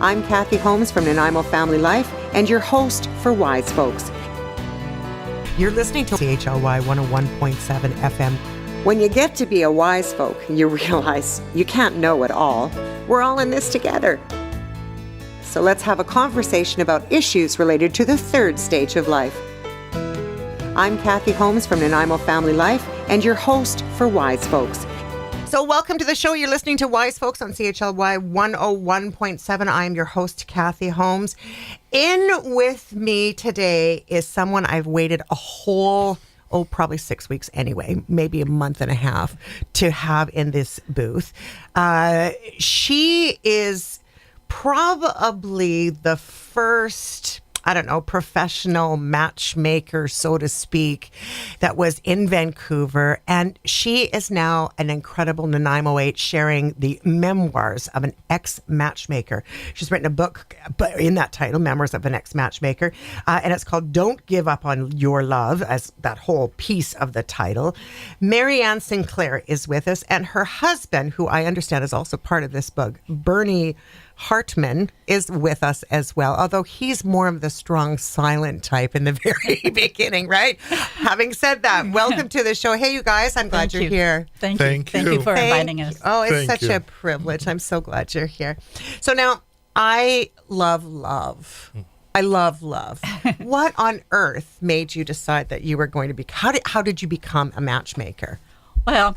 I'm Kathy Holmes from Nanaimo Family Life and your host for Wise Folks. You're listening to CHLY 101.7 FM. When you get to be a wise folk, you realize you can't know it all. We're all in this together. So let's have a conversation about issues related to the third stage of life. I'm Kathy Holmes from Nanaimo Family Life and your host for Wise Folks. So welcome to the show. You're listening to Wise Folks on CHLY 101.7. I'm your host, Kathy Holmes. In with me today is someone I've waited a whole, probably 6 weeks anyway, maybe a month and a half to have in this booth. She is probably the first, professional matchmaker, so to speak, that was in Vancouver. And she is now an incredible Nanaimoite sharing the memoirs of an ex-matchmaker. She's written a book in that title, Memoirs of an Ex-Matchmaker. And it's called Don't Give Up on Your Love, as that whole piece of the title. Maryanna Sinclair is with us. And her husband, who I understand is also part of this book, Bernie Hartman, is with us as well, although he's more of the strong, silent type in the very beginning, right? Having said that, welcome to the show. Hey, you guys, I'm glad you're here. Thank you. Thank you for inviting us. Oh, it's such a privilege. I'm so glad you're here. So now, I love love. I love love. What on earth made you decide that you were going to be, how did you become a matchmaker? Well,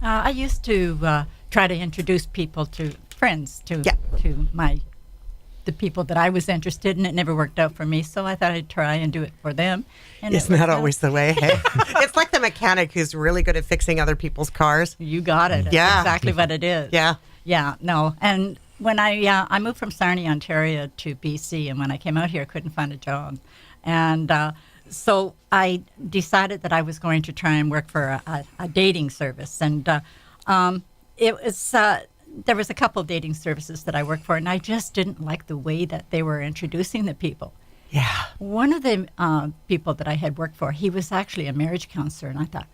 I used to try to introduce people to friends to the people that I was interested in. It never worked out for me, so I thought I'd try and do it for them. And isn't that always the way? Hey? It's like the mechanic who's really good at fixing other people's cars. You got it. Yeah. That's exactly what it is. Yeah. Yeah, no. And when I moved from Sarnia, Ontario to BC, and when I came out here, I couldn't find a job. And so I decided that I was going to try and work for a dating service. And it was... there was a couple of dating services that I worked for, and I just didn't like the way that they were introducing the people. Yeah. One of the people that I had worked for, he was actually a marriage counselor, and I thought,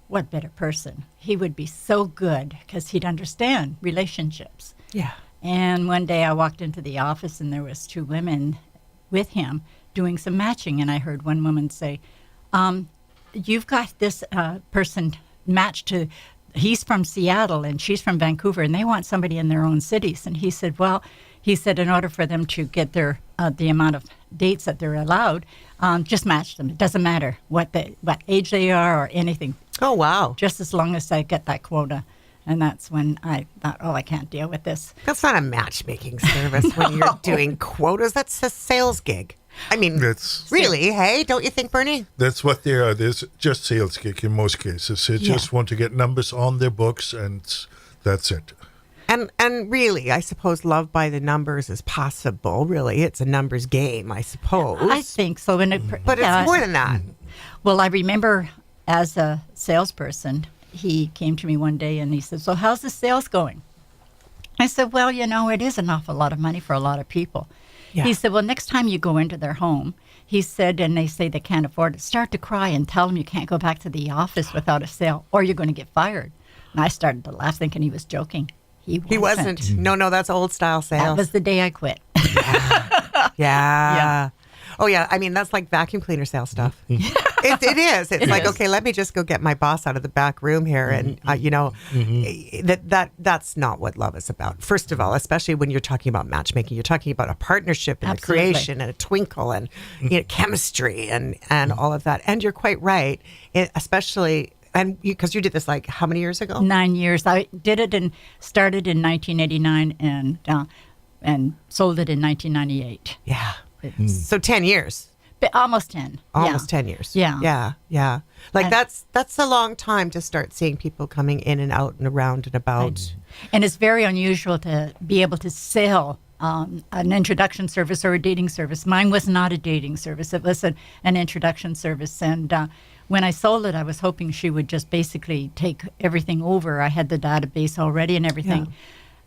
what better person? He would be so good because he'd understand relationships. Yeah. And one day I walked into the office, and there was two women with him doing some matching, and I heard one woman say, you've got this person matched to... He's from Seattle and she's from Vancouver, and they want somebody in their own cities. And he said, in order for them to get their the amount of dates that they're allowed, just match them. It doesn't matter what age they are or anything. Oh, wow. Just as long as I get that quota. And that's when I thought, I can't deal with this. That's not a matchmaking service when you're doing quotas. That's a sales gig. I mean, really, hey, don't you think, Bernie? That's what they are. There's just sales gig in most cases. They just want to get numbers on their books, and that's it. And really, I suppose love by the numbers is possible. Really, it's a numbers game, I suppose. I think so. But it's more than that. Well, I remember as a salesperson, he came to me one day and he said, so how's the sales going? I said, well, it is an awful lot of money for a lot of people. Yeah. He said, well, next time you go into their home, he said, and they say they can't afford it, start to cry and tell them you can't go back to the office without a sale or you're going to get fired. And I started to laugh thinking he was joking. He wasn't. No, that's old style sales. That was the day I quit. Yeah. Oh, yeah. I mean, that's like vacuum cleaner sales stuff. It is. It's like, okay, let me just go get my boss out of the back room here. And, that's not what love is about. First of all, especially when you're talking about matchmaking, you're talking about a partnership and a creation and a twinkle and chemistry and all of that. And you're quite right, especially... And because you did this how many years ago? 9 years. I did it and started in 1989 and sold it in 1998. Yeah. So 10 years. But almost 10. Almost 10 years. Yeah. Yeah. That's a long time to start seeing people coming in and out and around and about. And it's very unusual to be able to sell an introduction service or a dating service. Mine was not a dating service. It was an introduction service. And when I sold it, I was hoping she would just basically take everything over. I had the database already and everything. Yeah.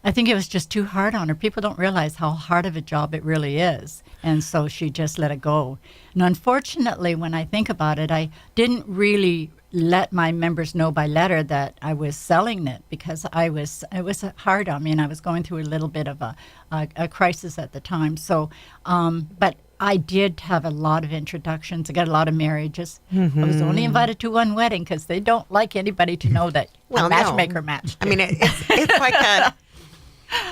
I think it was just too hard on her. People don't realize how hard of a job it really is. And so she just let it go. And unfortunately, when I think about it, I didn't really let my members know by letter that I was selling it because it was hard on me, and I was going through a little bit of a crisis at the time. So, but I did have a lot of introductions. I got a lot of marriages. I was only invited to one wedding because they don't like anybody to know that a matchmaker matched. I mean, it's like a...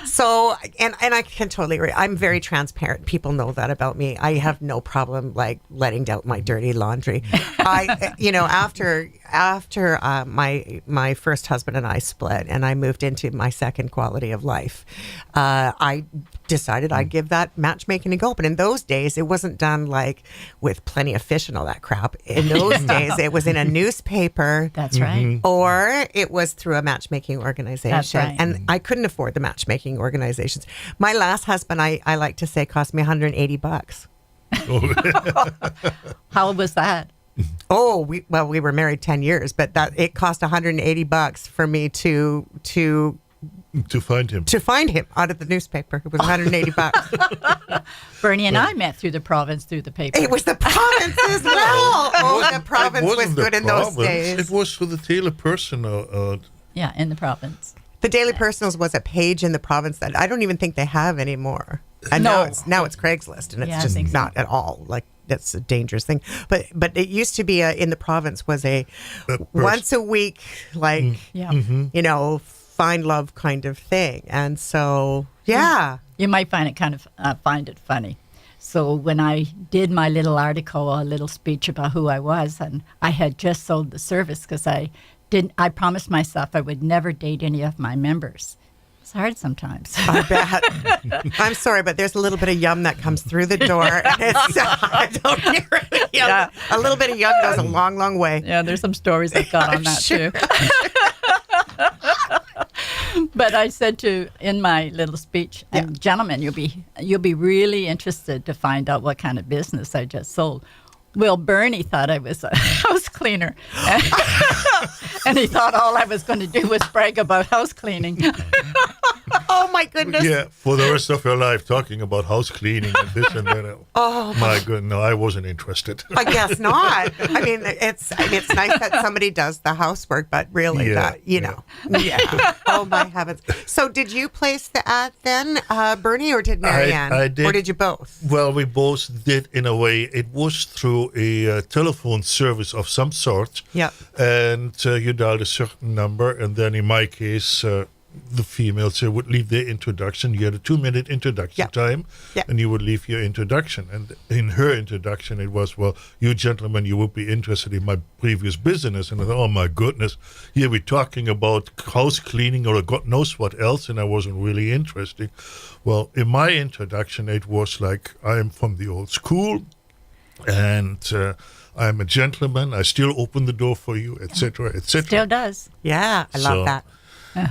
So, and I can totally agree. I'm very transparent. People know that about me. I have no problem like letting out my dirty laundry. After my first husband and I split, and I moved into my second quality of life, I decided I'd give that matchmaking a go. But in those days, it wasn't done like with Plenty of Fish and all that crap. In those days, it was in a newspaper. That's right. Or it was through a matchmaking organization. That's right. And I couldn't afford the matchmaking organizations. My last husband, I like to say, cost me $180. How was that? Oh, we were married 10 years, but it cost $180 for me to find him. To find him out of the newspaper. It was $180. Bernie and I met through the province, through the paper. It was the province as well. Oh, the province was good in those days. It was for the Daily Personal. Yeah, in the province. The Daily Personals was a page in the province that I don't even think they have anymore. And No. now it's Craigslist, and it's Yeah, I just think so. not at all like. That's a dangerous thing, but it used to be in the province was a once a week like find love kind of thing, and so You might find it funny. So when I did my little article, a little speech about who I was, and I had just sold the service because I promised myself I would never date any of my members. It's hard sometimes. I bet. I'm sorry, but there's a little bit of yum that comes through the door. And I don't hear it. Yeah. A little bit of yum goes a long, long way. Yeah, there's some stories I've got on that sure. too. But I said in my little speech, and gentlemen, you'll be really interested to find out what kind of business I just sold. Well, Bernie thought I was a house cleaner. And he thought all I was going to do was brag about house cleaning. Oh, my goodness. Yeah, for the rest of your life, talking about house cleaning and this and that. Oh, my goodness. No, I wasn't interested. I guess not. I mean, it's nice that somebody does the housework, but really, Yeah. Oh, my heavens. So did you place the ad then, Bernie, or did Maryanna? I did. Or did you both? Well, we both did in a way. It was through a telephone service of some sort. Yeah. And you dialed a certain number, and then in my case, the females would leave their introduction. You had a 2-minute introduction time, and you would leave your introduction. And in her introduction, it was, well, you gentlemen, you would be interested in my previous business. And I thought, oh my goodness, here we're talking about house cleaning or God knows what else, and I wasn't really interested. Well, in my introduction, it was like, I am from the old school, and I'm a gentleman. I still open the door for you, etc., etc. Still does. Yeah, I love that.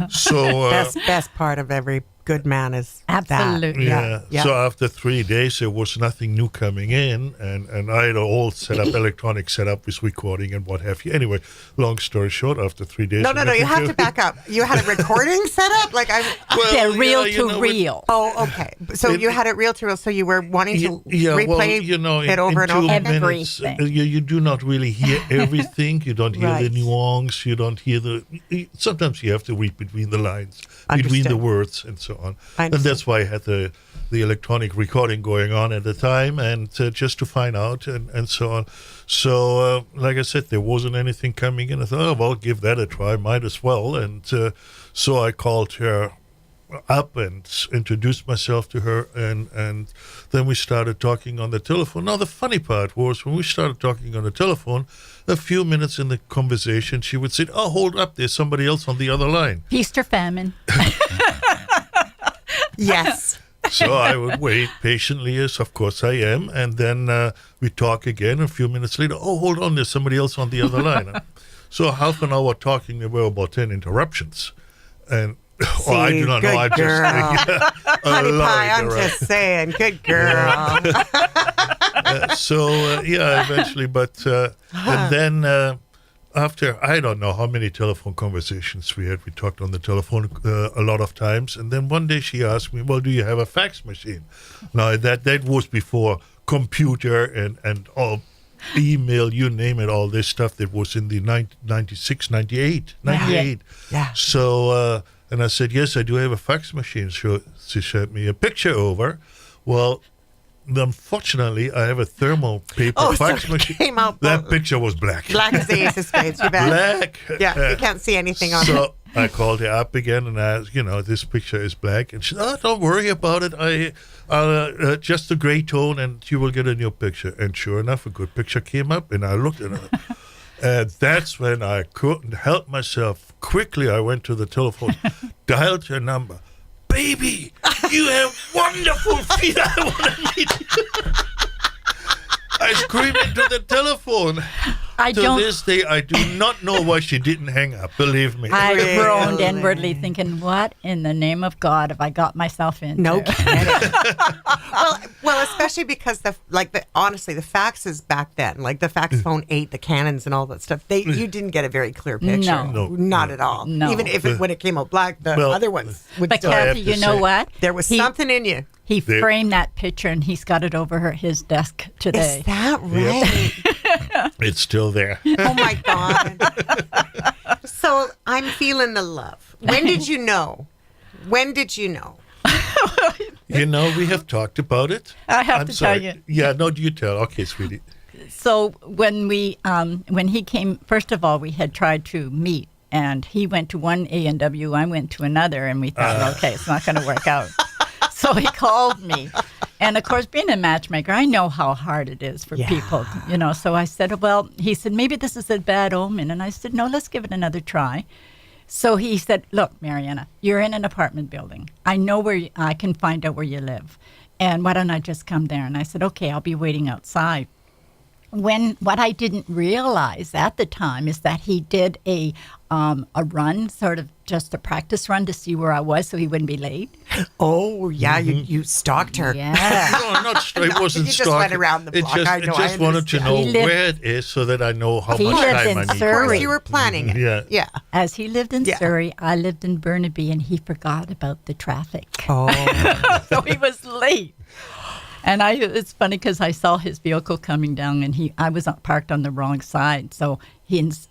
So best part of every good man is Absolutely. that. Yeah. So after 3 days, there was nothing new coming in, and I had all set up, electronic setup with recording and what have you. Anyway, long story short, after 3 days... No, you have to back up. You had a recording set up? They're reel to reel. Oh, okay. So you had it reel to reel, so you were wanting to replay it over and over? Everything. You do not really hear everything. You don't hear the Right. nuance. You don't hear sometimes you have to read between the lines, between the words, and so on. And that's why I had the electronic recording going on at the time, and just to find out and so on. So, like I said, there wasn't anything coming in. I thought, oh, well, give that a try, might as well. And so I called her up and introduced myself to her, and then we started talking on the telephone. Now, the funny part was when we started talking on the telephone, a few minutes in the conversation, she would say, oh, hold up, there's somebody else on the other line. Feast or famine. Yes. So I would wait patiently, as of course I am, and then we talk again. A few minutes later, oh, hold on, there's somebody else on the other line. So half an hour talking, there were about 10 interruptions. And I do not know. I just Honey pie, I'm just saying, good girl. Eventually, but and then after I don't know how many telephone conversations we had, we talked on the telephone a lot of times, and then one day she asked me, "Well, do you have a fax machine?" Now that was before computer and all email, you name it, all this stuff that was in the 96, 98. Yeah. So, and I said, yes, I do have a fax machine. So she sent me a picture over. Well, unfortunately, I have a thermal paper fax machine. Came out that picture was black. Black as the ace of spades, you bet. Black. Yeah, you can't see anything on it. So I called her up again and asked, this picture is black. And she said, don't worry about it. I'll just a gray tone and you will get a new picture. And sure enough, a good picture came up and I looked at it. And that's when I couldn't help myself. Quickly, I went to the telephone, dialed her number. Baby, you have wonderful feet. I want to meet you. I screamed into the telephone. This day, I do not know why she didn't hang up. Believe me. I groaned inwardly, thinking, "What in the name of God have I got myself into?" No kidding. well, especially because honestly, the faxes back then, like the fax phone 8, the Canons and all that stuff, you didn't get a very clear picture. No. Not at all. No. Even if when it came out black, the other ones would But still. Kathy, you know what? There was something in you. He framed that picture and he's got it over his desk today. Is that right? Yep. It's still there. Oh my God. So I'm feeling the love. When did you know? We have talked about it. I have to tell you. Yeah, no, you tell. Okay, sweetie. So when he came, first of all, we had tried to meet, and he went to one A&W, I went to another, and we thought, okay, it's not going to work out. So he called me. And, of course, being a matchmaker, I know how hard it is for people, So I said, he said, maybe this is a bad omen. And I said, no, let's give it another try. So he said, look, Maryanna, you're in an apartment building. I know I can find out where you live. And why don't I just come there? And I said, okay, I'll be waiting outside. What I didn't realize at the time is that he did a run, sort of just a practice run to see where I was so he wouldn't be late. Oh, yeah, you stalked her. Yeah. No, it wasn't you stalking. just went around the block. I just wanted to know where it is so that I know how much time I need. Of course, you were planning it. Yeah. As he lived in Surrey, I lived in Burnaby, and he forgot about the traffic. Oh. So he was late. And it's funny because I saw his vehicle coming down, and I was parked on the wrong side. So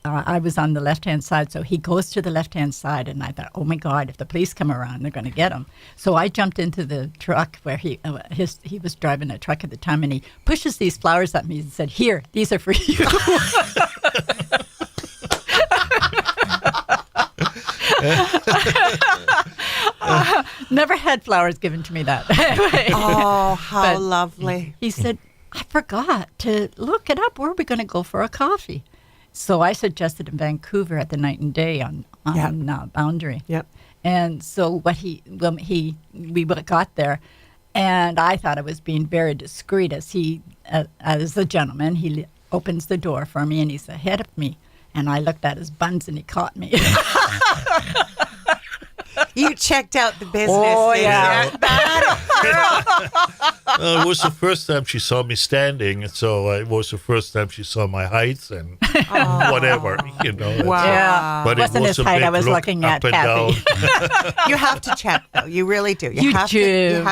I was on the left-hand side. So he goes to the left-hand side, and I thought, oh my God, if the police come around, they're going to get him. So I jumped into the truck where he was driving a truck at the time, and he pushes these flowers at me and said, "Here, these are for you." Never had flowers given to me that way. Oh, how lovely. He said, I forgot to look it up. Where are we going to go for a coffee? So I suggested in Vancouver at the Night and Day on Boundary. Yep. And so we got there, and I thought I was being very discreet as a gentleman. He opens the door for me, and he's ahead of me. And I looked at his buns, and he caught me. You checked out the business. Oh, yeah. It was the first time she saw me standing, so it was the first time she saw my height and whatever, Wow. Yeah. But wasn't it his was height a I big was look looking at, up and Kathy. down. You have to check, though. You really do. You have do. You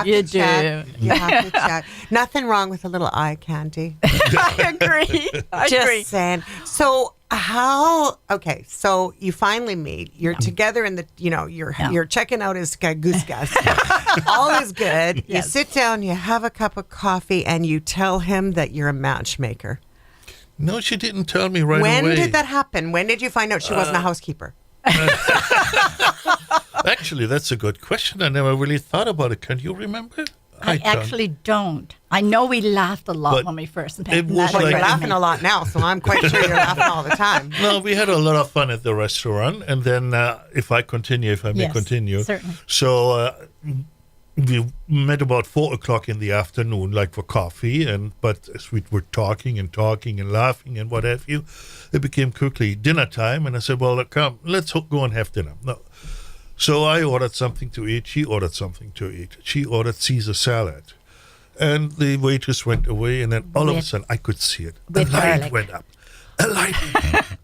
have to check. Nothing wrong with a little eye candy. I agree. Just saying. So so you finally meet. You're together in the, you're checking out his goose gas. All is good. Yes. You sit down, you have a cup of coffee, and you tell him that you're a matchmaker. No, she didn't tell me right away. When did that happen? When did you find out she wasn't a housekeeper? Actually, that's a good question. I never really thought about it. Can you remember? I actually don't. I know we laughed a lot when we first met. It was You're laughing a lot now, so I'm quite sure you're laughing all the time. No, we had a lot of fun at the restaurant. And then if I may continue. Certainly. So we met about 4 o'clock in the afternoon, like for coffee. But as we were talking and laughing and what have you, it became quickly dinner time. And I said, well, come, let's go and have dinner. No. So I ordered something to eat. She ordered something to eat. She ordered Caesar salad. And the waitress went away, and then all of a sudden, I could see it. A light went up. A light,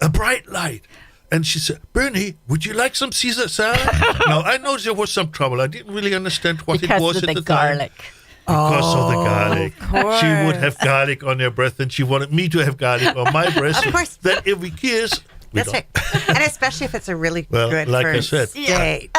a bright light. And she said, Bernie, would you like some Caesar salad? Now, I know there was some trouble. I didn't really understand what it was at the garlic. time. because of the garlic. Of course. She would have garlic on her breath, and she wanted me to have garlic on my breath. Of course. That if we kiss, That's right. And especially if it's a really good like first I said, date.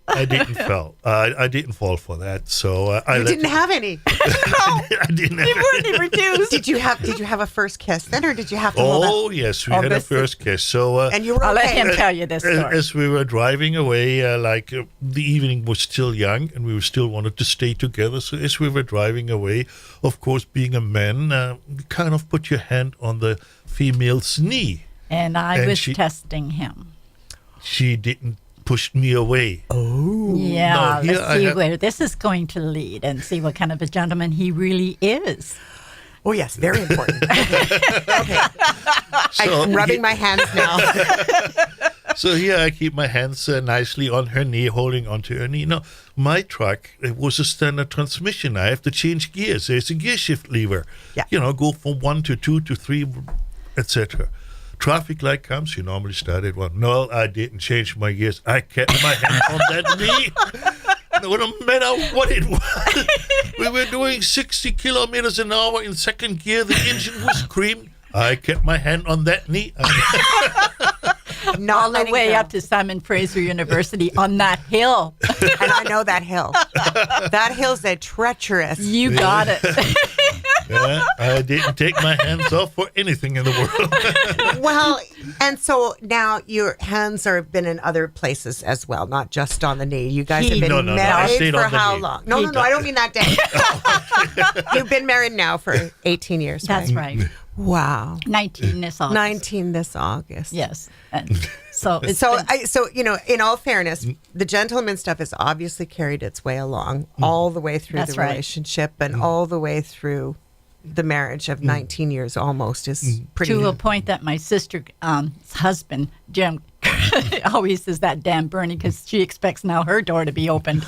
I didn't fall. I didn't fall for that. So You didn't have any. I didn't have any. Reduced. Did you have a first kiss then, or did you have to hold Oh yes, we had a first kiss. So and you were I'll let okay. him tell you this story. as we were driving away, the evening was still young, and we still wanted to stay together. So as we were driving away, of course, being a man, you kind of put your hand on the female's knee. And I was testing him. She didn't push me away. Oh. Yeah, No, let's see where this is going to lead and see what kind of a gentleman he really is. Oh, yes, very important. Okay. I'm rubbing my hands now. So here I keep my hands nicely on her knee, holding onto her knee. Now, my truck, it was a standard transmission. I have to change gears. There's a gear shift lever. Yeah. Go from 1 to 2 to 3, etc. Traffic light comes, you normally start at 1. No, I didn't change my gears. I kept my hand on that knee. No matter what it was. We were doing 60 kilometers an hour in second gear. The engine was screaming. I kept my hand on that knee. All the way up to Simon Fraser University on that hill. And I know that hill. That hill's a treacherous. You got it. Yeah, I didn't take my hands off for anything in the world. Well, and so now your hands have been in other places as well, not just on the knee. You guys have been No, I married stayed for on the how knee. long? No, I don't mean that day. You've been married now for 18 years, That's right? right. Wow. 19 this August. 19 this August. Yes. And so it's So, been- in all fairness, the gentleman stuff has obviously carried its way along all the way through That's the right. relationship and all the way through the marriage of 19 years almost is pretty. to a point that my sister's husband, Jim, always says that damn Bernie because she expects now her door to be opened.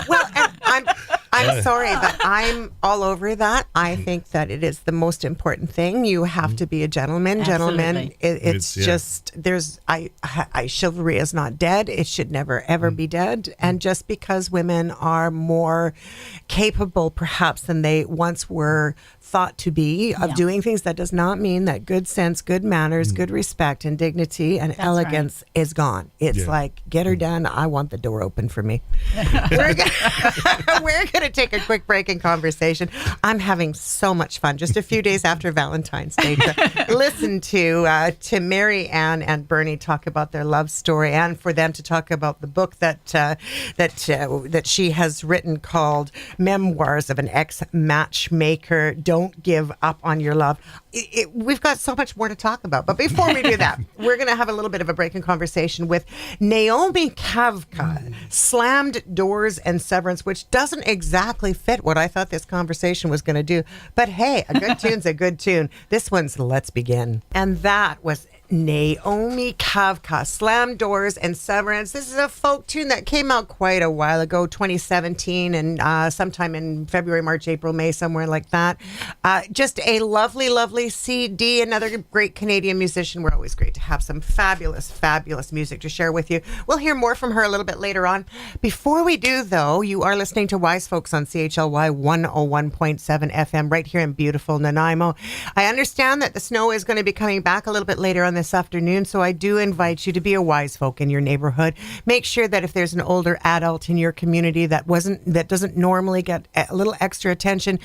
Well, and I'm sorry, but I'm all over that. I think that it is the most important thing. You have to be a gentleman. Gentleman, Absolutely. it's just chivalry is not dead. It should never ever be dead. And just because women are more capable, perhaps, than they once were thought to be of doing things, that does not mean that good sense, good manners, good respect, and dignity and elegance is gone. It's like, get her done. I want the door open for me. We're going to take a quick break in conversation. I'm having so much fun. Just a few days after Valentine's Day to listen to Maryanna and Bernie talk about their love story, and for them to talk about the book that she has written called Memoirs of an Ex-Matchmaker. Don't give up on your love. We've got so much more to talk about. But before we do that, we're going to have a little bit of a break in conversation with Naomi Kavka, Slammed Doors and Severance, which doesn't exactly fit what I thought this conversation was going to do. But hey, a good tune's a good tune. This one's Let's Begin. And that was Naomi Kavka, Slammed Doors and Severance. This is a folk tune that came out quite a while ago, 2017, and sometime in February, March, April, May, somewhere like that. Just a lovely, lovely CD. Another great Canadian musician. We're always great to have some fabulous, fabulous music to share with you. We'll hear more from her a little bit later on. Before we do, though, you are listening to Wise Folks on CHLY 101.7 FM right here in beautiful Nanaimo. I understand that the snow is going to be coming back a little bit later on this afternoon, so I do invite you to be a wise folk in your neighborhood. Make sure that if there's an older adult in your community that doesn't normally get a little extra attention,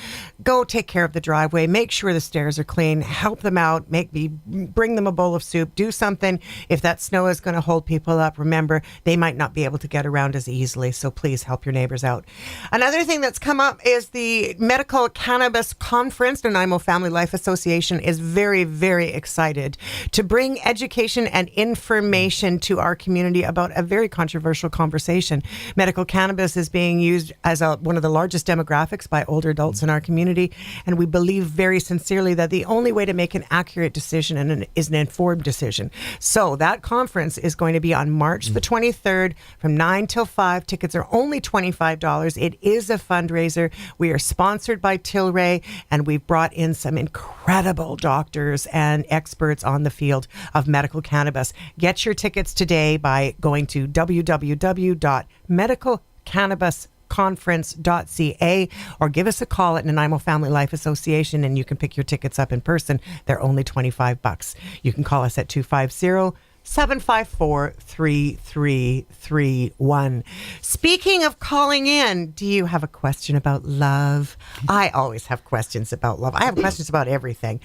go take care of the driveway. Make sure the stairs are clean. Help them out. Bring them a bowl of soup. Do something. If that snow is going to hold people up, remember they might not be able to get around as easily. So please help your neighbors out. Another thing that's come up is the Medical Cannabis Conference. Nanaimo Family Life Association is very, very excited to bring education and information to our community about a very controversial conversation. Medical cannabis is being used as one of the largest demographics by older adults in our community, and we believe very sincerely that the only way to make an accurate decision is an informed decision. So that conference is going to be on March the 23rd from 9 till 5. Tickets are only $25. It is a fundraiser. We are sponsored by Tilray, and we've brought in some incredible doctors and experts on the field of medical cannabis. Get your tickets today by going to www.medicalcannabisconference.com. lifeconference.ca, or give us a call at Nanaimo Family Life Association and you can pick your tickets up in person. They're only $25. You can call us at 250-754-3331. Speaking of calling in, do you have a question about love? I always have questions about love. I have questions about everything.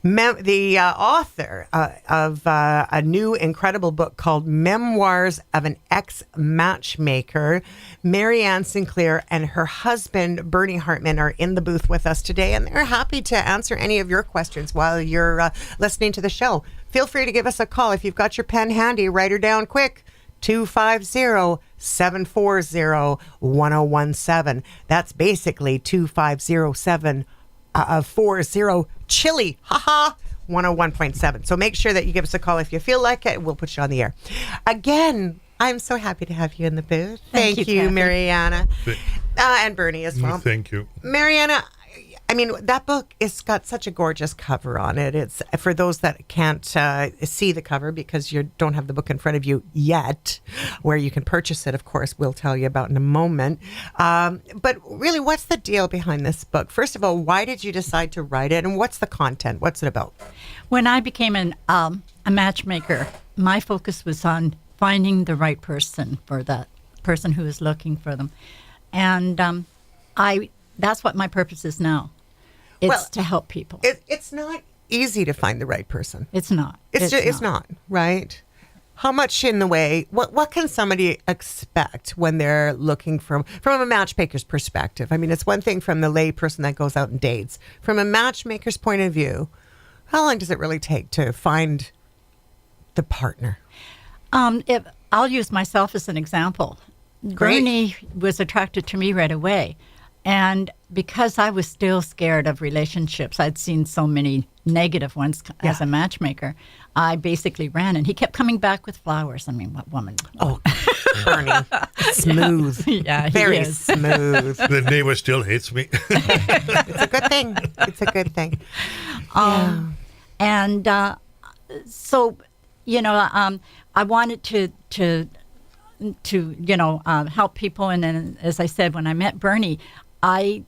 The author of a new incredible book called Memoirs of an Ex-Matchmaker, Maryanna Sinclair, and her husband, Bernie Hartman, are in the booth with us today, and they're happy to answer any of your questions while you're listening to the show. Feel free to give us a call. If you've got your pen handy, write her down quick. 250-740-1017. That's basically 250-740 Chili, 101.7. So make sure that you give us a call if you feel like it. We'll put you on the air. Again, I'm so happy to have you in the booth. Thank you, Kathy. Maryanna. And Bernie as well. Thank you. Maryanna, I mean, that book has got such a gorgeous cover on it. It's for those that can't see the cover because you don't have the book in front of you yet, where you can purchase it, of course, we'll tell you about in a moment. But really, what's the deal behind this book? First of all, why did you decide to write it, and what's the content? What's it about? When I became a matchmaker, my focus was on finding the right person for that person who is looking for them. And that's what my purpose is now. It's to help people. It's not easy to find the right person. It's not. It's not, right? How much in the way, what can somebody expect when they're looking from a matchmaker's perspective? I mean, it's one thing from the lay person that goes out and dates. From a matchmaker's point of view, how long does it really take to find the partner? I'll use myself as an example. Great. Bernie was attracted to me right away. And because I was still scared of relationships, I'd seen so many negative ones as a matchmaker, I basically ran. And he kept coming back with flowers. I mean, what woman? Oh, Bernie. Smooth. Yeah, very smooth. The neighbor still hates me. It's a good thing. It's a good thing. And so, I wanted to help people. And then, as I said, when I met Bernie, I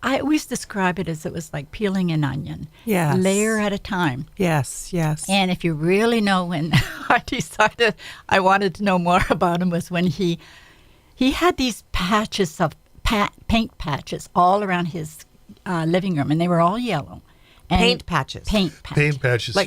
always describe it as it was like peeling an onion, layer at a time. Yes. And if you really know when I decided I wanted to know more about him was when he had these patches of paint patches all around his living room, and they were all yellow. Paint patches. Like,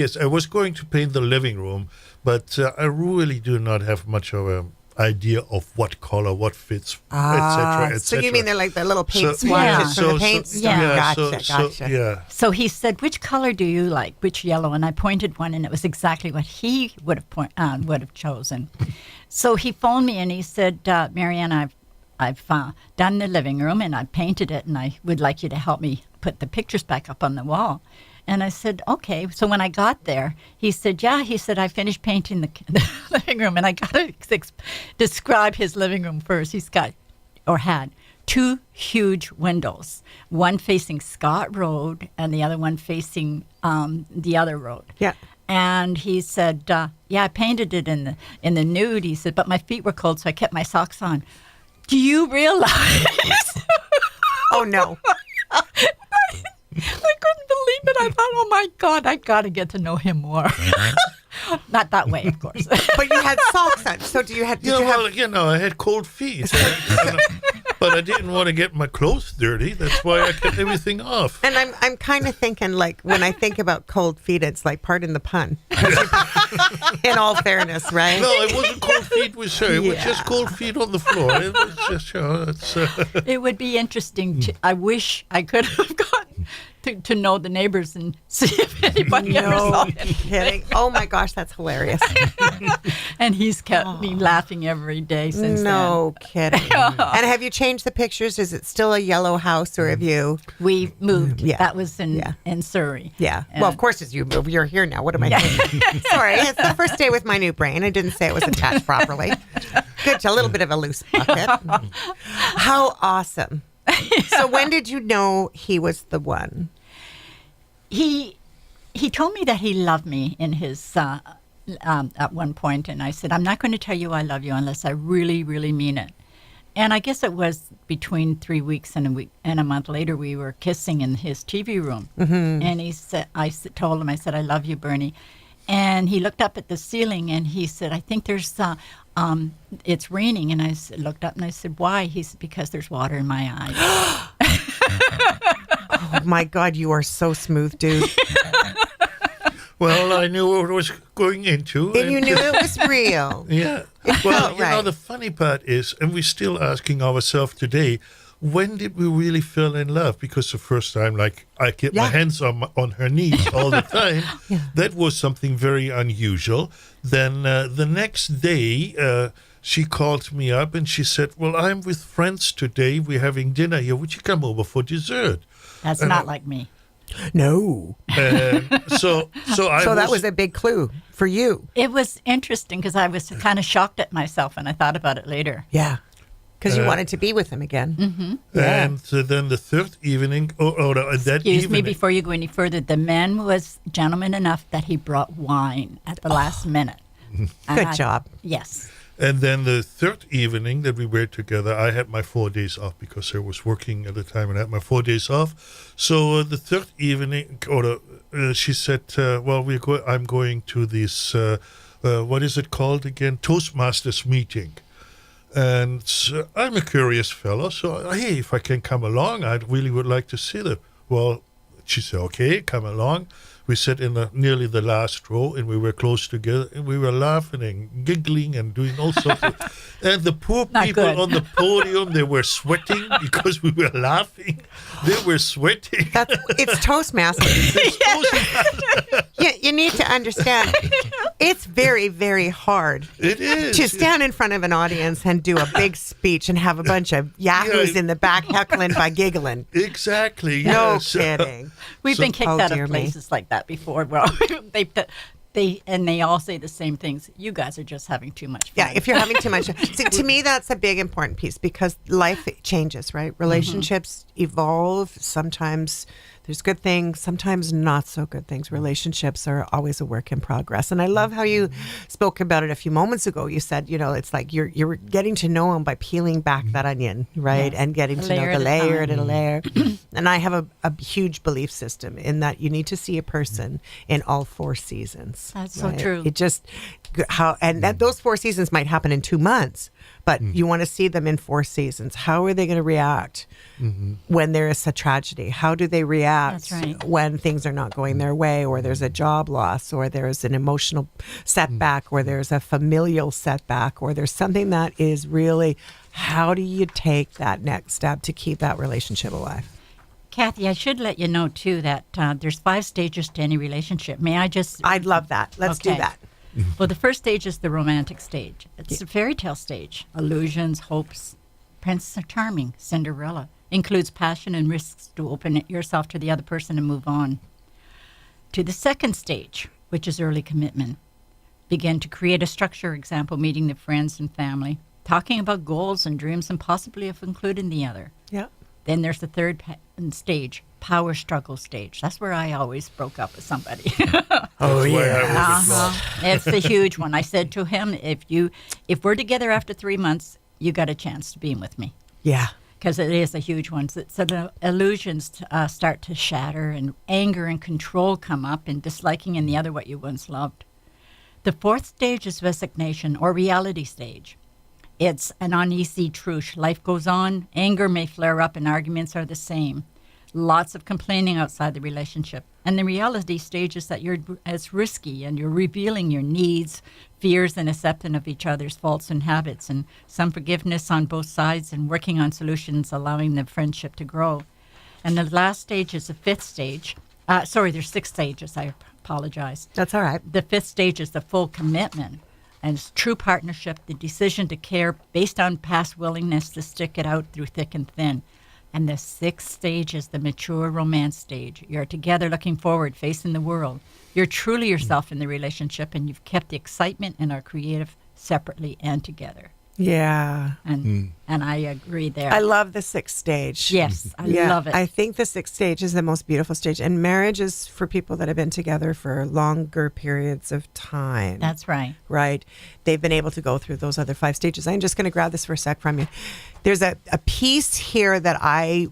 yes. I was going to paint the living room, but I really do not have much of a idea of what color, what fits, etc. So you mean they're like the little paint swatches from the paint store? Gotcha. So he said, "Which color do you like? Which yellow?" And I pointed one, and it was exactly what he would have chosen. So he phoned me and he said, "Maryanna, I've done the living room and I painted it, and I would like you to help me put the pictures back up on the wall." And I said, okay. So when I got there, he said, I finished painting the living room. And I got to describe his living room first. He's got, or had, 2 huge windows, one facing Scott Road and the other one facing the other road. Yeah. And he said, I painted it in the nude. He said, but my feet were cold, so I kept my socks on. Do you realize? Oh, no. I couldn't believe it. I thought, oh, my God, I got to get to know him more. Not that way, of course. But you had socks on. So I had cold feet. But I didn't want to get my clothes dirty. That's why I kept everything off. And I'm kind of thinking, like, when I think about cold feet, it's like, pardon the pun. In all fairness, right? No, it wasn't cold feet with her. It was just cold feet on the floor. It was just, It would be interesting. I wish I could have gotten to know the neighbors and see if anybody ever saw it. Kidding. Oh, my gosh, that's hilarious. And he's kept me laughing every day since then. No kidding. And have you changed the pictures? Is it still a yellow house, or have you? We moved. Yeah. That was in Surrey. Yeah. Well, of course, as you move, you're here now. What am I doing? Sorry, it's the first day with my new brain. I didn't say it was attached properly. Good. A little bit of a loose bucket. How awesome. So when did you know he was the one? He told me that he loved me in his at one point, and I said, I'm not going to tell you I love you unless I really, really mean it. And I guess it was between 3 weeks and a month later, we were kissing in his TV room. Mm-hmm. And he said, told him, I said, I love you, Bernie. And he looked up at the ceiling and he said, I think there's, it's raining. And I looked up and I said, why? He said, because there's water in my eyes. Oh my God, you are so smooth, dude. Well, I knew what I was going into. And you knew it was real. Yeah. Well, you know, the funny part is, and we're still asking ourselves today, when did we really fall in love? Because the first time, like, I get my hands on her knees all the time, that was something very unusual. Then the next day, she called me up and she said, well, I'm with friends today. We're having dinner here. Would you come over for dessert? That's not like me. No. So that was a big clue for you. It was interesting because I was kind of shocked at myself and I thought about it later. Yeah. Because you wanted to be with him again. Mm-hmm. Yeah. And then the third evening, Excuse me, before you go any further, the man was gentleman enough that he brought wine at the last minute. Good job. Yes. And then the third evening that we were together, I had my 4 days off because I was working at the time and I had my 4 days off. So the third evening, she said, well, I'm going to this, what is it called again? Toastmasters meeting. And I'm a curious fellow, so hey, if I can come along, I really would like to see them. Well, she said, okay, come along. We sat in nearly the last row, and we were close together, and we were laughing and giggling and doing all sorts of... And the poor people on the podium, they were sweating because we were laughing. They were sweating. It's Toastmasters. You need to understand, it's very, very hard. It is. To stand in front of an audience and do a big speech and have a bunch of yahoos in the back heckling by giggling. Exactly. No yes. kidding. We've been kicked out of places like that before. Well, they all say the same things. You guys are just having too much fun. Yeah, if you're having too much. See, to me, that's a big important piece because life changes, right? Relationships evolve. Sometimes there's good things, sometimes not so good things. Relationships are always a work in progress. And I love how you spoke about it a few moments ago. You said, it's like you're getting to know them by peeling back that onion, right? Yes. And getting to know the layer to layer. And I have a huge belief system in that you need to see a person in all 4 seasons. That's right? So true. It just those 4 seasons might happen in 2 months, but you want to see them in 4 seasons. How are they going to react when there is a tragedy? How do they react when things are not going their way, or there's a job loss, or there's an emotional setback, or there's a familial setback, or there's something that is really, how do you take that next step to keep that relationship alive? Kathy, I should let you know, too, that there's 5 stages to any relationship. May I just... I'd love that. Let's do that. Well, the first stage is the romantic stage. It's the fairy tale stage. Illusions, hopes, Prince Charming, Cinderella. Includes passion and risks to open yourself to the other person and move on. To the second stage, which is early commitment. Begin to create a structure, example, meeting the friends and family, talking about goals and dreams and possibly of including the other. Yeah. Then there's the third stage, power struggle stage. That's where I always broke up with somebody. Oh, yeah. It's the huge one. I said to him, if we're together after 3 months, you got a chance to be with me. Yeah. Because it is a huge one. So the illusions start to shatter, and anger and control come up, and disliking in the other what you once loved. The fourth stage is resignation, or reality stage. It's an uneasy truce. Life goes on. Anger may flare up, and arguments are the same. Lots of complaining outside the relationship. And the reality stage is that it's risky, and you're revealing your needs, fears, and acceptance of each other's faults and habits, and some forgiveness on both sides, and working on solutions, allowing the friendship to grow. And the last stage is the fifth stage. There's 6 stages. I apologize. That's all right. The 5th stage is the full commitment. And it's true partnership, the decision to care based on past willingness to stick it out through thick and thin. And the 6th stage is the mature romance stage. You're together looking forward, facing the world. You're truly yourself in the relationship, and you've kept the excitement and are creative separately and together. Yeah. And I agree there. I love the 6th stage. Yes, I love it. I think the 6th stage is the most beautiful stage. And marriage is for people that have been together for longer periods of time. That's right. Right. they've been able to go through those other 5 stages. I'm just going to grab this for a sec from you. There's a piece here that I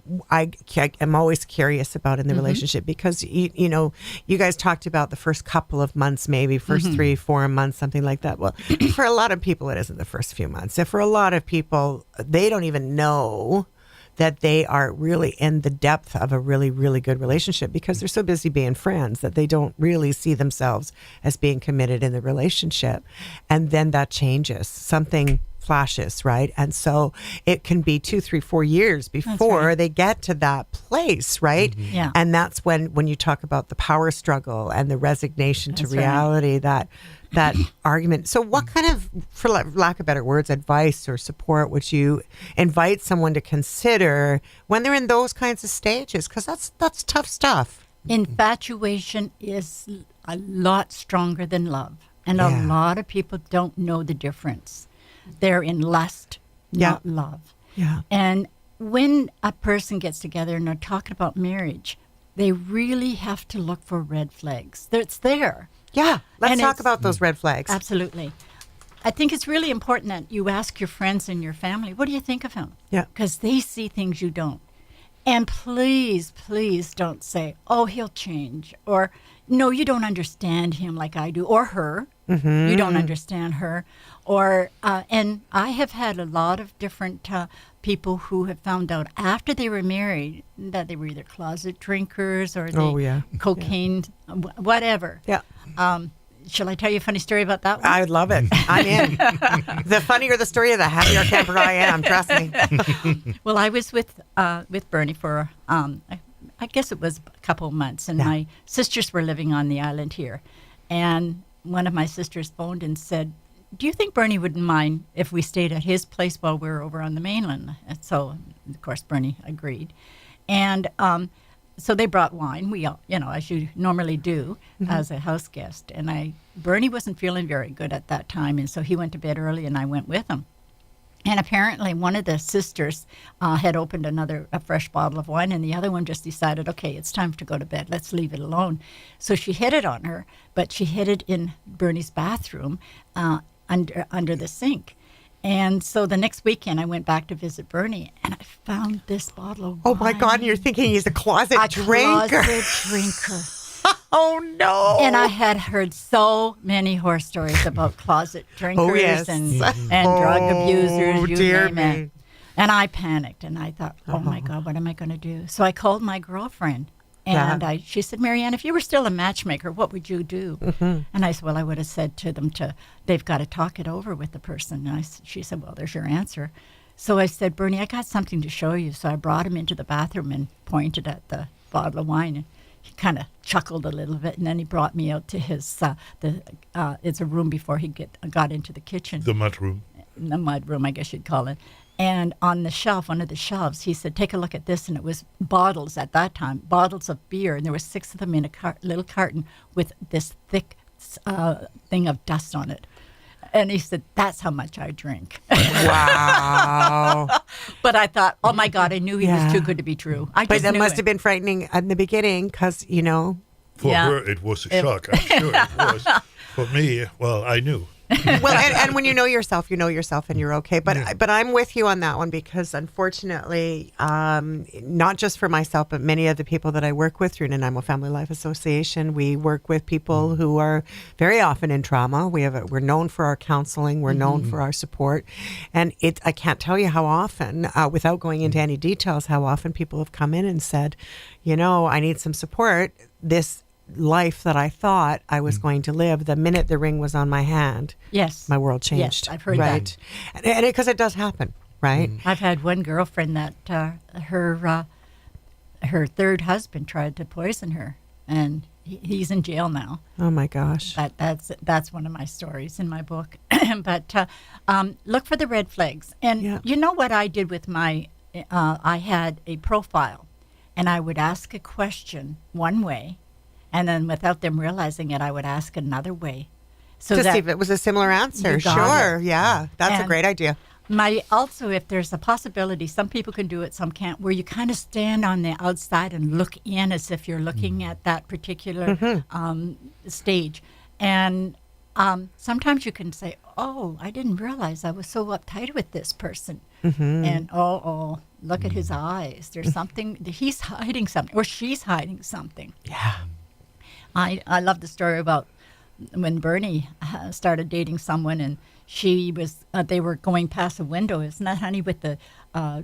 am always curious about in the relationship, because you know, you guys talked about the first couple of months, maybe first 3-4 months, something like that. Well, for a lot of people, it isn't the first few months. So for a lot of people, they don't even know that they are really in the depth of a really, really good relationship, because they're so busy being friends that they don't really see themselves as being committed in the relationship. And then that changes. Something flashes, right? And so it can be 2, 3, 4 years before they get to that place, right? Yeah. And that's when you talk about the power struggle and the resignation to reality, that argument. So what kind of, for lack of better words, advice or support would you invite someone to consider when they're in those kinds of stages? Because that's tough stuff. Infatuation is a lot stronger than love. And a lot of people don't know the difference. They're in lust, not love. Yeah. And when a person gets together and they're talking about marriage, they really have to look for red flags. It's there. Yeah. Let's talk about those red flags. Absolutely. I think it's really important that you ask your friends and your family, what do you think of him? Yeah. Because they see things you don't. And please, please don't say, oh, he'll change. Or, no, you don't understand him like I do. Or her. You don't understand her. Or, and I have had a lot of different people who have found out after they were married that they were either closet drinkers or cocaine, whatever. Yeah. Shall I tell you a funny story about that one? I would love it. I'm in. The funnier the story, the happier camper I am. Trust me. Well, I was with Bernie for, I guess it was a couple of months, and my sisters were living on the island here. And one of my sisters phoned and said, do you think Bernie wouldn't mind if we stayed at his place while we were over on the mainland? And so, of course, Bernie agreed. And so they brought wine, we all, you know, as you normally do as a house guest. And Bernie wasn't feeling very good at that time, and so he went to bed early, and I went with him. And apparently one of the sisters had opened a fresh bottle of wine, and the other one just decided, okay, it's time to go to bed. Let's leave it alone. So she hid it on her, but she hid it in Bernie's bathroom under the sink. And so the next weekend I went back to visit Bernie, and I found this bottle of wine. Oh, my God. And you're thinking he's a closet drinker. A closet drinker. Oh, no. And I had heard so many horror stories about closet drinkers and drug abusers, you name it. And I panicked, and I thought, oh, my God, what am I going to do? So I called my girlfriend, and she said, Maryanna, if you were still a matchmaker, what would you do? And I said, well, I would have said to them, they've got to talk it over with the person. And she said, well, there's your answer. So I said, Bernie, I got something to show you. So I brought him into the bathroom and pointed at the bottle of wine, and he kind of chuckled a little bit, and then he brought me out to his it's a room before he got into the kitchen. The mud room. The mud room, I guess you'd call it. And on the shelf, one of the shelves, he said, take a look at this. And it was bottles at that time, bottles of beer. And there were 6 of them in a little carton with this thick thing of dust on it. And he said, that's how much I drink. Wow. But I thought, oh, my God, I knew he was too good to be true. But that must have been frightening in the beginning because, you know. For her, it was a shock. I'm sure it was. For me, well, I knew. Well, and when you know yourself and you're okay. But I'm with you on that one because unfortunately, not just for myself, but many of the people that I work with through Nanaimo Family Life Association, we work with people who are very often in trauma. We're known for our counseling. We're known for our support. And I can't tell you how often, without going into any details, how often people have come in and said, you know, I need some support. This life that I thought I was going to live, the minute the ring was on my hand, my world changed. Yes, I've heard that. And because it does happen, right? I've had one girlfriend that her third husband tried to poison her, and he's in jail now. Oh my gosh! That's one of my stories in my book. But look for the red flags, and you know what I did with my. I had a profile, and I would ask a question one way. And then without them realizing it, I would ask another way. So to see if it was a similar answer. Sure. Yeah. That's a great idea. Also, if there's a possibility, some people can do it, some can't, where you kind of stand on the outside and look in as if you're looking at that particular stage. And sometimes you can say, oh, I didn't realize I was so uptight with this person. Mm-hmm. And, look at his eyes. There's something, he's hiding something, or she's hiding something. Yeah. I love the story about when Bernie started dating someone, and they were going past a window. Isn't that, honey, with the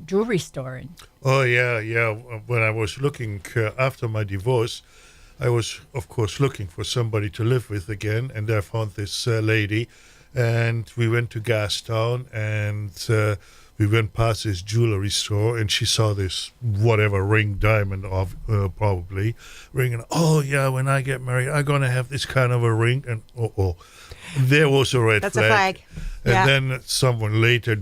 jewelry store? Oh, yeah. When I was looking after my divorce, I was, of course, looking for somebody to live with again, and I found this lady, and we went to Gastown, and we went past this jewelry store, and she saw this whatever ring, diamond, of probably ring, and when I get married, I'm gonna have this kind of a ring, and there was a red flag. That's a flag. And then someone later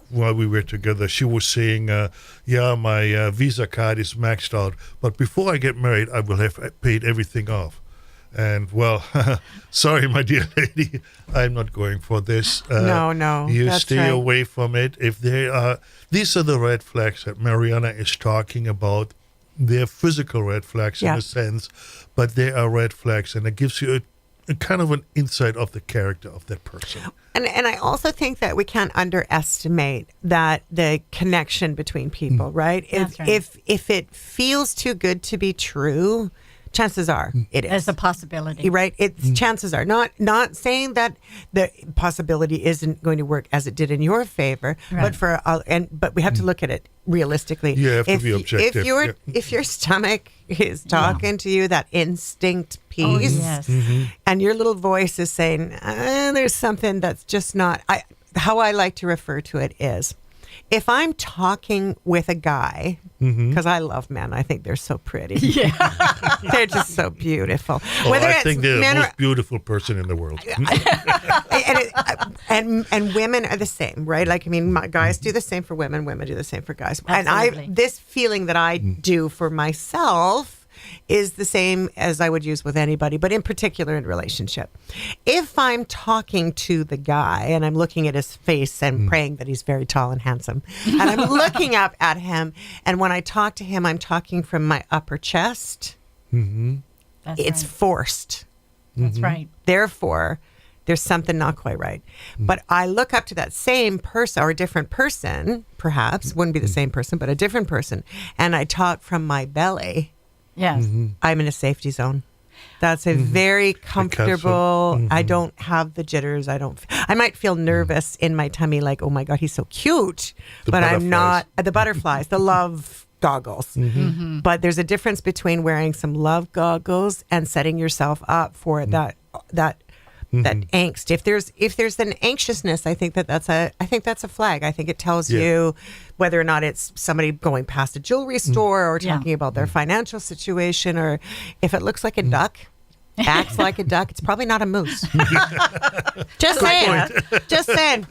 while we were together, she was saying, my Visa card is maxed out, but before I get married, I will have paid everything off. And, well, sorry, my dear lady, I'm not going for this. No. You that's stay right. away from it. If these are the red flags that Maryanna is talking about. They're physical red flags in a sense, but they are red flags, and it gives you a kind of an insight of the character of that person. And I also think that we can't underestimate that the connection between people, right? That's right. If it feels too good to be true, chances are it is. As a possibility. Right? It's chances are. Not saying that the possibility isn't going to work as it did in your favor, Right. but we have to look at it realistically. You have to be objective. If your stomach is talking to you, that instinct piece, Oh, yes. and your little voice is saying, there's something that's just not. How I like to refer to it is, if I'm talking with a guy, because I love men, I think they're so pretty. Yeah. They're just so beautiful. I think they're the most beautiful person in the world. and women are the same, right? Like, I mean, guys do the same for women do the same for guys. Absolutely. And this feeling that I do for myself is the same as I would use with anybody, but in particular in relationship. If I'm talking to the guy and I'm looking at his face and praying that he's very tall and handsome, and I'm looking up at him, and when I talk to him, I'm talking from my upper chest, it's forced. That's right. Therefore, there's something not quite right. But I look up to that same person, or a different person, perhaps, wouldn't be the same person, but a different person, and I talk from my belly. Yes. I'm in a safety zone. That's a very comfortable. I don't have the jitters. I might feel nervous in my tummy, like, oh my God, he's so cute. But I'm not. The butterflies, the love goggles. But there's a difference between wearing some love goggles and setting yourself up for that angst. If there's an anxiousness, I think that's a flag. I think it tells you whether or not it's somebody going past a jewelry store or talking about their financial situation, or if it looks like a duck, acts like a duck, it's probably not a moose. Just saying. Just saying.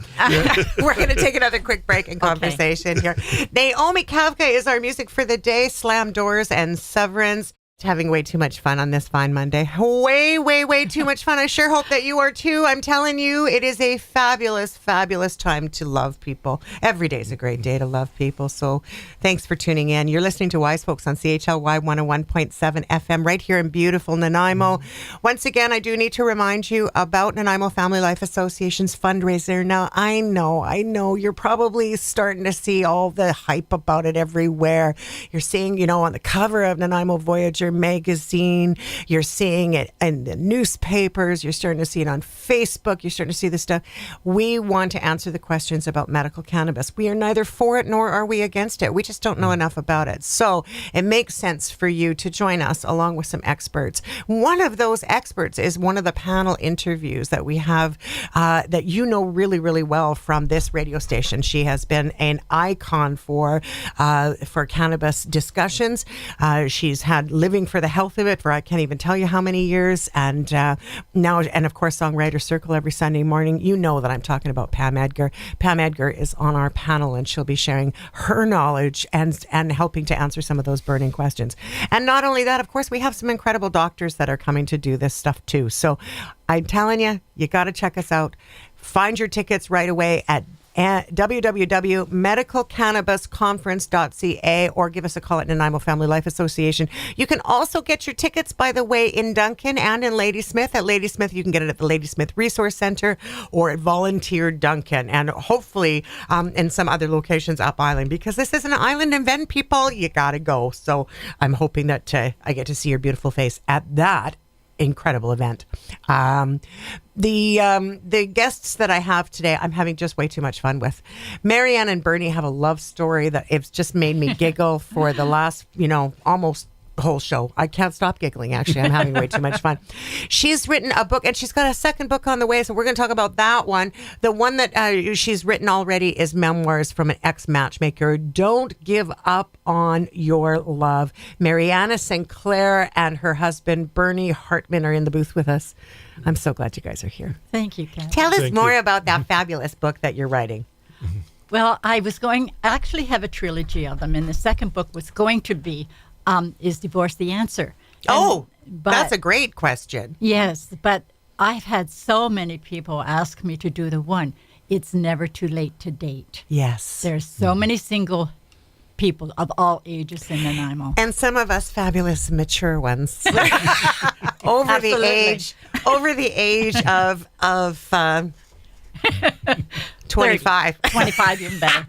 We're going to take another quick break in conversation here. Naomi Kavka is our music for the day. Slam Doors and Severance. Having way too much fun on this fine Monday. Way too much fun. I sure hope that you are too. I'm telling you, it is a fabulous, fabulous time to love people. Every day is a great day to love people. So thanks for tuning in. You're listening to Wise Folks on CHLY 101.7 FM right here in beautiful Nanaimo. Once again, I do need to remind you about Nanaimo Family Life Association's fundraiser. Now, I know you're probably starting to see all the hype about it everywhere. You're seeing, on the cover of Nanaimo Voyager magazine, you're seeing it in the newspapers, you're starting to see it on Facebook, you're starting to see this stuff. We want to answer the questions about medical cannabis. We are neither for it nor are we against it. We just don't know enough about it. So it makes sense for you to join us along with some experts. One of those experts is one of the panel interviews that we have that really, really well from this radio station. She has been an icon for cannabis discussions. She's had Living for the Health of It for I can't even tell you how many years, and now, and of course, Songwriter Circle every Sunday morning. You know that I'm talking about Pam Edgar. Pam Edgar is on our panel, and she'll be sharing her knowledge and helping to answer some of those burning questions. And not only that, of course, we have some incredible doctors that are coming to do this stuff too. So I'm telling you, you got to check us out. Find your tickets right away at at www.medicalcannabisconference.ca, or give us a call at Nanaimo Family Life Association. You can also get your tickets, by the way, in Duncan and in Ladysmith. At Ladysmith, you can get it at the Ladysmith Resource Center or at Volunteer Duncan, and hopefully in some other locations up island, because this is an island event, people. You gotta go. So I'm hoping that I get to see your beautiful face at that incredible event. The guests that I have today, I'm having just way too much fun with. Maryanna and Bernie have a love story that it's just made me giggle for the last, almost whole show. I can't stop giggling, actually. I'm having way too much fun. She's written a book, and she's got a second book on the way, so we're going to talk about that one. The one that she's written already is Memoirs from an Ex-Matchmaker. Don't give up on your love. Maryanna Sinclair and her husband, Bernie Hartman, are in the booth with us. I'm so glad you guys are here. Thank you, Kat. Tell us more about that fabulous book that you're writing. Well, I actually have a trilogy of them, and the second book was going to be is divorce the answer? But that's a great question. Yes, but I've had so many people ask me to do the one. It's never too late to date. Yes. There's so many single people of all ages in Nanaimo. And some of us fabulous mature ones. over the age of 25. 25, even better.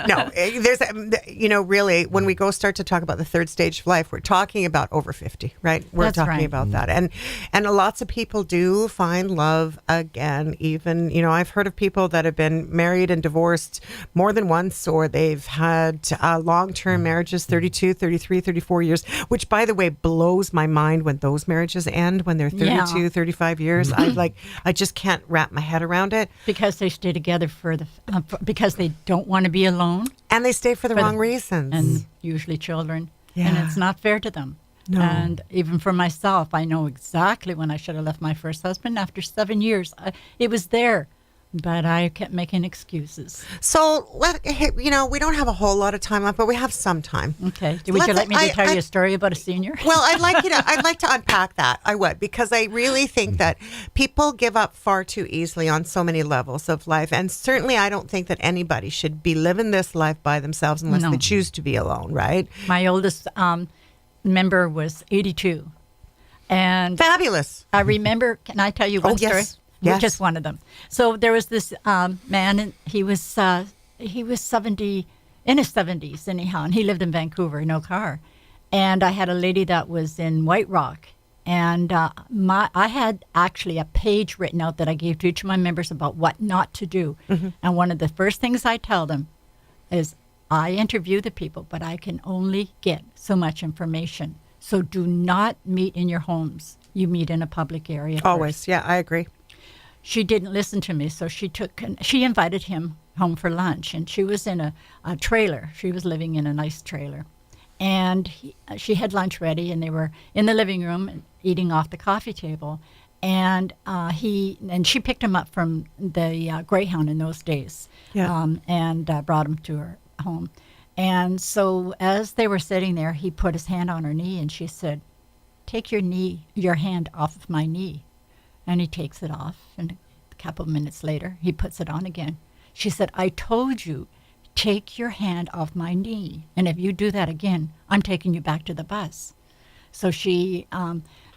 No, there's, really, when we start to talk about the third stage of life, we're talking about over 50, right? We're That's talking right. about that. And lots of people do find love again. Even, I've heard of people that have been married and divorced more than once, or they've had long-term marriages, 32, 33, 34 years, which, by the way, blows my mind when those marriages end, when they're 32, 35 years. I just can't wrap my head around it. Because they stay together because they don't want to be alone. And they stay for the wrong reasons. And usually children. Yeah. And it's not fair to them. No. And even for myself, I know exactly when I should have left my first husband. After 7 years, it was there. But I kept making excuses. So, we don't have a whole lot of time left, but we have some time. Okay. Would you like me to tell you a story about a senior? Well, I'd like to unpack that. I would, because I really think that people give up far too easily on so many levels of life. And certainly I don't think that anybody should be living this life by themselves unless they choose to be alone, right? My oldest member was 82. And fabulous. I remember, can I tell you one story? Yes. Just one of them. So there was this man, and he was 70, in his 70s anyhow, and he lived in Vancouver, no car. And I had a lady that was in White Rock, and I had actually a page written out that I gave to each of my members about what not to do. Mm-hmm. And one of the first things I tell them is, I interview the people, but I can only get so much information. So do not meet in your homes. You meet in a public area Always, first. yeah, I agree. She didn't listen to me, so she invited him home for lunch, and she was in a trailer. She was living in a nice trailer. And she had lunch ready, and they were in the living room eating off the coffee table. And she picked him up from the Greyhound in those days, and brought him to her home. And so as they were sitting there, he put his hand on her knee, and she said, "Take your hand off of my knee." And he takes it off, and a couple of minutes later, he puts it on again. She said, "I told you, take your hand off my knee, and if you do that again, I'm taking you back to the bus." So she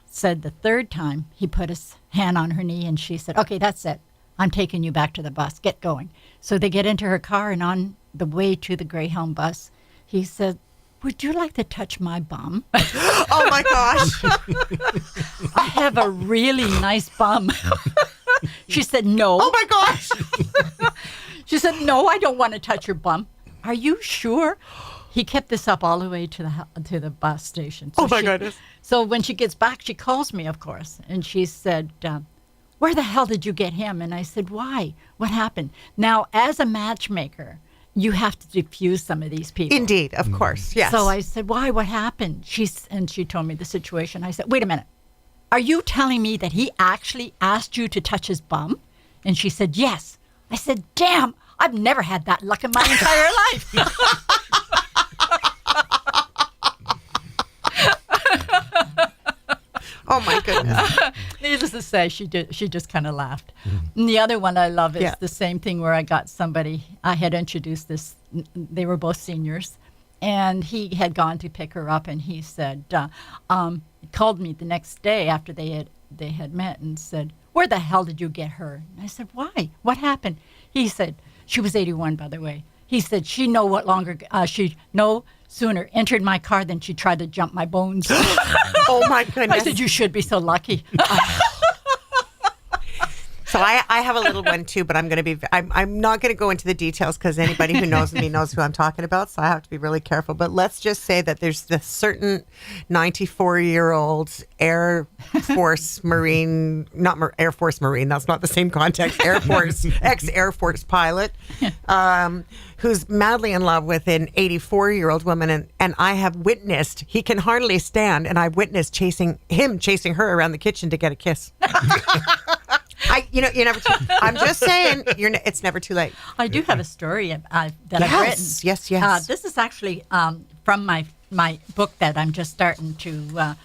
said the third time, he put his hand on her knee, and she said, "Okay, that's it. I'm taking you back to the bus. Get going." So they get into her car, and on the way to the Greyhound bus, he said, "Would you like to touch my bum?" Oh, my gosh. "I have a really nice bum." She said, "No." Oh, my gosh. She said, "No, I don't want to touch your bum." "Are you sure?" He kept this up all the way to the bus station. So goodness. So when she gets back, she calls me, of course, and she said, "Where the hell did you get him?" And I said, "Why? What happened?" Now, as a matchmaker, you have to diffuse some of these people. Indeed, of course, yes. So I said, "Why? What happened?" And she told me the situation. I said, "Wait a minute. Are you telling me that he actually asked you to touch his bum?" And she said, "Yes." I said, "Damn, I've never had that luck in my entire life." Oh, my goodness. needless to say, she just kind of laughed. And the other one I love is the same thing where I got somebody, I had introduced this, they were both seniors, and he had gone to pick her up, and he said, called me the next day after they had met and said, "Where the hell did you get her?" And I said, "Why? What happened?" He said, she was 81, by the way. He said, she no sooner entered my car than she tried to jump my bones. Oh, my goodness. I said, you should be so lucky. So I have a little one too, but I'm not going to go into the details because anybody who knows me knows who I'm talking about. So I have to be really careful. But let's just say that there's this certain 94-year-old Air Force Marine, Air Force Marine. That's not the same context. Ex-Air Force pilot, who's madly in love with an 84-year-old woman, and I have witnessed, he can hardly stand, and I've witnessed chasing her around the kitchen to get a kiss. I'm just saying, it's never too late. I do have a story that I've written. Yes. This is actually from my book that I'm just starting to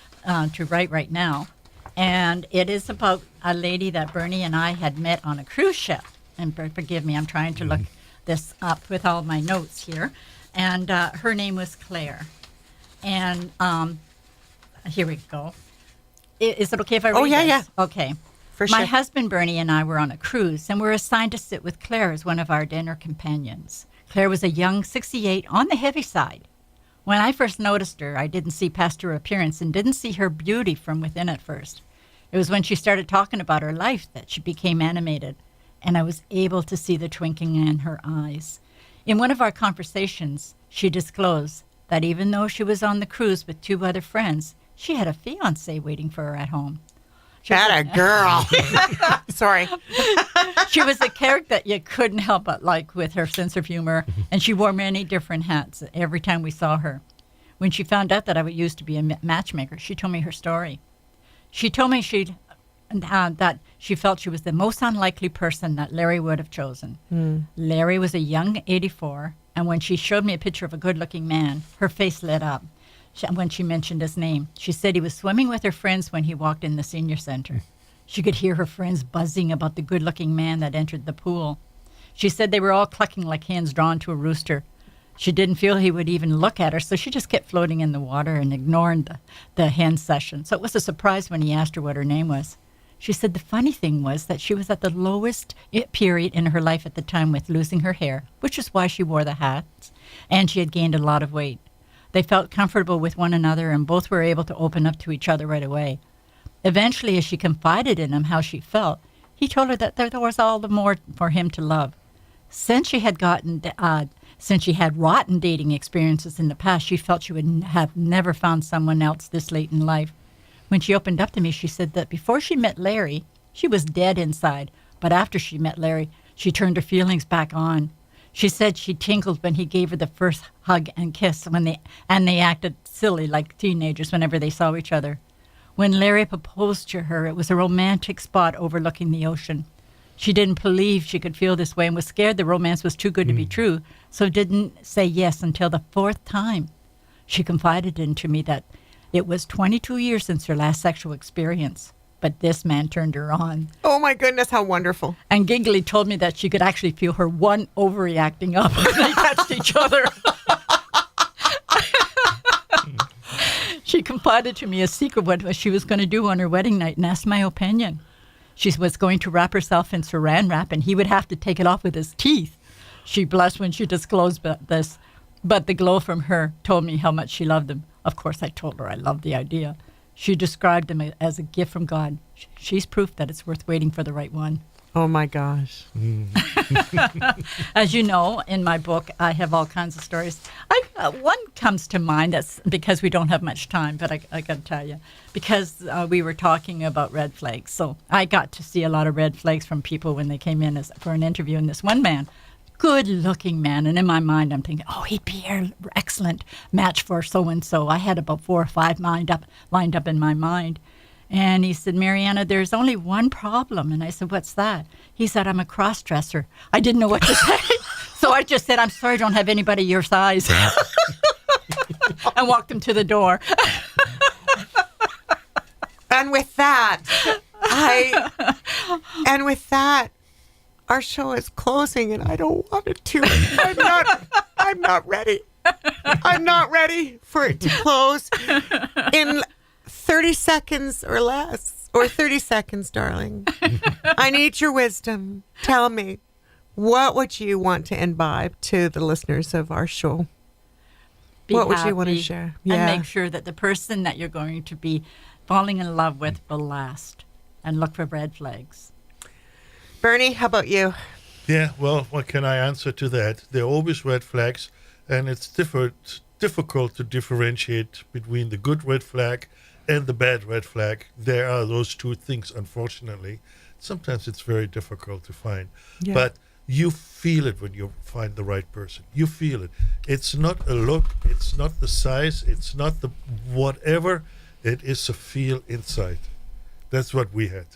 write right now, and it is about a lady that Bernie and I had met on a cruise ship. And forgive me, I'm trying to look this up with all my notes here, and her name was Claire. And here we go. Is it okay if I read this? Oh, yeah. Okay. My husband, Bernie, and I were on a cruise, and were assigned to sit with Claire as one of our dinner companions. Claire was a young 68 on the heavy side. When I first noticed her, I didn't see past her appearance and didn't see her beauty from within at first. It was when she started talking about her life that she became animated, and I was able to see the twinkling in her eyes. In one of our conversations, she disclosed that even though she was on the cruise with 2 other friends, she had a fiancé waiting for her at home. That a girl. Sorry. She was a character that you couldn't help but like with her sense of humor, and she wore many different hats every time we saw her. When she found out that I used to be a matchmaker, she told me her story. She told me that she felt she was the most unlikely person that Larry would have chosen. Larry was a young 84, and when she showed me a picture of a good-looking man, her face lit up. When she mentioned his name, she said he was swimming with her friends when he walked in the senior center. She could hear her friends buzzing about the good-looking man that entered the pool. She said they were all clucking like hens drawn to a rooster. She didn't feel he would even look at her, so she just kept floating in the water and ignoring the hen session. So it was a surprise when he asked her what her name was. She said the funny thing was that she was at the lowest period in her life at the time with losing her hair, which is why she wore the hats, and she had gained a lot of weight. They felt comfortable with one another, and both were able to open up to each other right away. Eventually, as she confided in him how she felt, he told her that there was all the more for him to love. Since she had rotten dating experiences in the past, she felt she would have never found someone else this late in life. When she opened up to me, she said that before she met Larry, she was dead inside, but after she met Larry, she turned her feelings back on. She said she tinkled when he gave her the first hug and kiss, and they acted silly like teenagers whenever they saw each other. When Larry proposed to her, it was a romantic spot overlooking the ocean. She didn't believe she could feel this way and was scared the romance was too good to be true, so didn't say yes until the 4th time. She confided into me that it was 22 years since her last sexual experience. But this man turned her on. Oh, my goodness, how wonderful. And giggly told me that she could actually feel her one ovary acting up when they touched each other. She confided to me a secret what she was going to do on her wedding night and asked my opinion. She was going to wrap herself in saran wrap, and he would have to take it off with his teeth. She blushed when she disclosed this, but the glow from her told me how much she loved him. Of course, I told her I loved the idea. She described him as a gift from God. She's proof that it's worth waiting for the right one. Oh, my gosh. As you know, in my book, I have all kinds of stories. One comes to mind, that's because we don't have much time, but I got to tell you, because we were talking about red flags. So I got to see a lot of red flags from people when they came in for an interview. And this one man, good-looking man, and in my mind I'm thinking, oh, he'd be an excellent match for so-and-so. I had about 4 or 5 lined up in my mind. And he said, Maryanna, there's only one problem. And I said, what's that? He said, I'm a cross-dresser. I didn't know what to say. So I just said, I'm sorry, I don't have anybody your size. And walked him to the door. And with that, And with that, our show is closing, and I don't want it to. I'm not ready. I'm not ready for it to close in 30 seconds or less. Or 30 seconds, darling. I need your wisdom. Tell me, what would you want to imbibe to the listeners of our show? What would you want to share? And make sure that the person that you're going to be falling in love with will last. And look for red flags. Bernie, how about you? Yeah, well, what can I answer to that? There are always red flags, and it's difficult to differentiate between the good red flag and the bad red flag. There are those two things, unfortunately. Sometimes it's very difficult to find. Yeah. But you feel it when you find the right person. You feel it. It's not a look. It's not the size. It's not the whatever. It is a feel inside. That's what we had.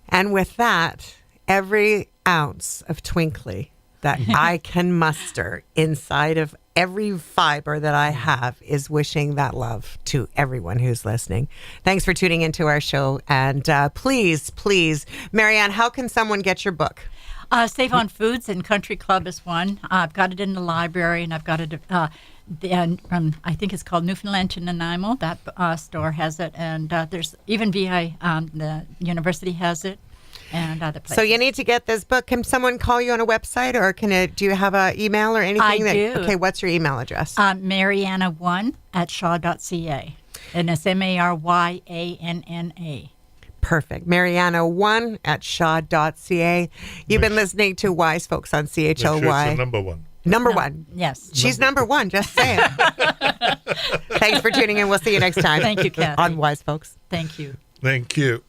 And with that, every ounce of twinkly that I can muster inside of every fiber that I have is wishing that love to everyone who's listening. Thanks for tuning into our show. And please, Maryanna, how can someone get your book? Save on Foods and Country Club is one. I've got it in the library, and I've got it from, I think it's called Newfoundland and Nanaimo. That store has it. And there's even VI, the university has it. And other places. So you need to get this book. Can someone call you on a website, or do you have an email or anything? I do. Okay, what's your email address? Maryanna1@shaw.ca. And it's Maryanna. Perfect. Maryanna1@shaw.ca. You've been listening to Wise Folks on CHLY. Sure, number one. Number one. Yes. She's number one, just saying. Thanks for tuning in. We'll see you next time. Thank you, Kathy. On Wise Folks. Thank you. Thank you.